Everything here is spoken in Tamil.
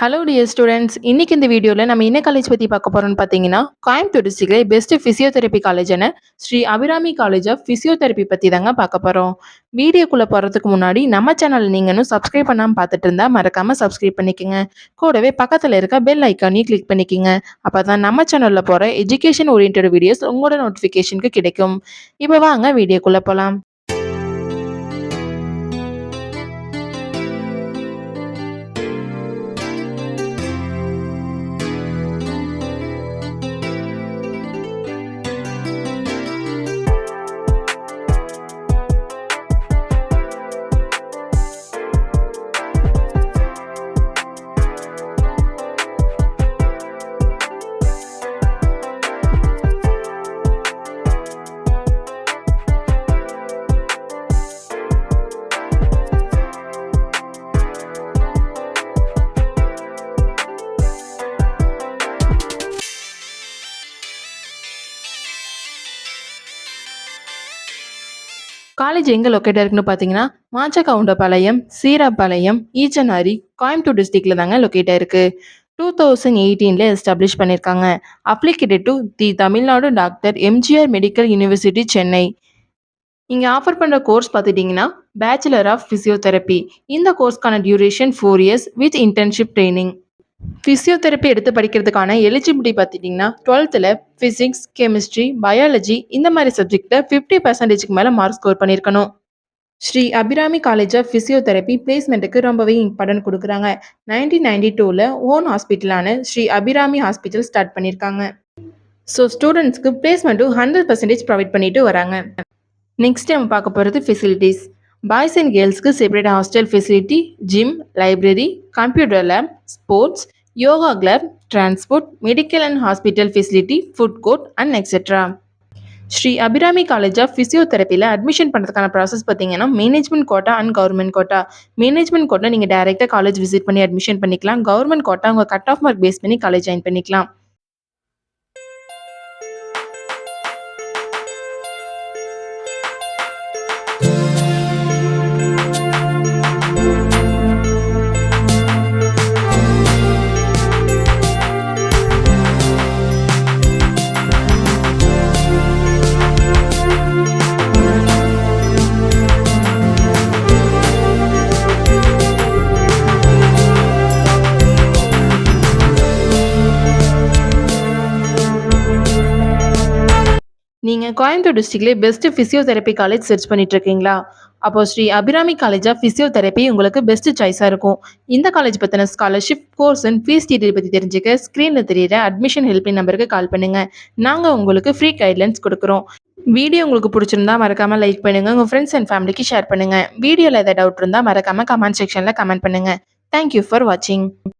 ஹலோ டியர் ஸ்டூடெண்ட்ஸ், இன்னைக்கு இந்த வீடியோவில் நம்ம என்ன காலேஜ் பற்றி பார்க்க போகிறோம்னு பார்த்தீங்கன்னா, கோயம்புத்தூர் டிஸ்ட்ரிக்ட்ல பெஸ்ட் ஃபிசியோதெரப்பி காலேஜான Sri Abirami college of physiotherapy பற்றி தாங்க பார்க்க போகிறோம். வீடியோக்குள்ளே போகிறதுக்கு முன்னாடி நம்ம சேனல் நீங்கள் இன்னும் சப்ஸ்கிரைப் பண்ணாமல் பார்த்துட்டு இருந்தால் மறக்காமல் சப்ஸ்கிரைப் பண்ணிக்கோங்க. கூடவே பக்கத்தில் இருக்க பெல் ஐக்கானையும் கிளிக் பண்ணிக்கோங்க. அப்போ தான் நம்ம சேனலில் போகிற எஜுகேஷன் ஓரியன்ட் வீடியோஸ் உங்களோட நோட்டிஃபிகேஷனுக்கு கிடைக்கும். இப்போ வாங்க வீடியோக்குள்ளே போகலாம். காலேஜ் எங்கே லொக்கேட்டாக இருக்குன்னு பார்த்தீங்கன்னா, மாச்சக்கவுண்டபாளையம், சீராபாளையம், ஈச்சனாரி, கோயம்புத்தூர் டிஸ்ட்ரிக்டில் தாங்க லொக்கேட்டாக இருக்குது. 2018 எஸ்டாப்ளிஷ் பண்ணியிருக்காங்க. Affiliated to the Tamil Nadu doctor MGR medical university, Chennai. இங்கே ஆஃபர் பண்ணுற கோர்ஸ் பார்த்துட்டிங்கன்னா, பேச்சுலர் ஆஃப் ஃபிசியோதெரப்பி. இந்த கோர்ஸ்க்கான duration 4 years with internship training. Physiotherapy எடுத்து படிக்கிறதுக்கான எலிஜிபிலிட்டி பார்த்துட்டிங்கன்னா, 12th ஃபிசிக்ஸ், கெமிஸ்ட்ரி, பயாலஜி இந்த மாதிரி சப்ஜெக்டில் 50% மேலே மார்க் ஸ்கோர் பண்ணியிருக்கணும். Sri Abirami college of physiotherapy பிளேஸ்மெண்ட்டுக்கு ரொம்பவே இம்பார்ட்டன்ட் கொடுக்குறாங்க. 1992 ஓன் ஹாஸ்பிட்டலான ஸ்ரீ அபிராமி ஹாஸ்பிட்டல் ஸ்டார்ட் பண்ணியிருக்காங்க. ஸோ ஸ்டூடெண்ட்ஸ்க்கு பிளேஸ்மெண்ட்டும் 100% ப்ரொவைட் பண்ணிட்டு வராங்க. நெக்ஸ்ட் நம்ம பார்க்க போகிறது ஃபெசிலிட்டிஸ். பாய்ஸ் அண்ட் கேர்ள்ஸ்க்கு separate hostel facility, gym, library, computer lab, sports, yoga club, transport, medical and hospital facility, food court and etcetera. Sri Abirami college of ஃபிசியோதெரப்பியில் அட்மிஷன் பண்ணுறதுக்கான ப்ராசஸ் பார்த்தீங்கன்னா, management quota and government quota. Management quota நீங்கள் டைரெக்டாக காலேஜ் விசிட் பண்ணி அட்மிஷன் பண்ணிக்கலாம். கவர்மெண்ட் கோட்டா உங்கள் கட் ஆஃப் மார்க் பேஸ் பண்ணி காலேஜ் ஜாயின் பண்ணிக்கலாம். நீங்கள் கோயம்புத்தூர் டிஸ்ட்ரிக்ட்லேயே பெஸ்ட் ஃபிசியோதெரப்பி காலேஜ் சர்ச் பண்ணிட்டு இருக்கீங்களா? அப்போ Sri Abirami college of physiotherapy உங்களுக்கு பெஸ்ட் சாய்ஸாக இருக்கும். இந்த காலேஜ் பற்றின scholarship, course and fees detail பற்றி தெரிஞ்சுக்க ஸ்க்ரீனில் தெரியிற அட்மிஷன் ஹெல்ப்லைன் நம்பருக்கு கால் பண்ணுங்கள். நாங்கள் உங்களுக்கு ஃப்ரீ கைட்லைன்ஸ் கொடுக்குறோம். வீடியோ உங்களுக்கு பிடிச்சிருந்தா மறக்காமல் லைக் பண்ணுங்கள். உங்கள் ஃப்ரெண்ட்ஸ் அண்ட் ஃபேமிலிக்கு ஷேர் பண்ணுங்கள். வீடியோவில் ஏதாவது டவுட் இருந்தால் மறக்காமல் கமெண்ட் செக்ஷனில் கமெண்ட் பண்ணுங்கள். தேங்க்யூ ஃபார் வாட்சிங்.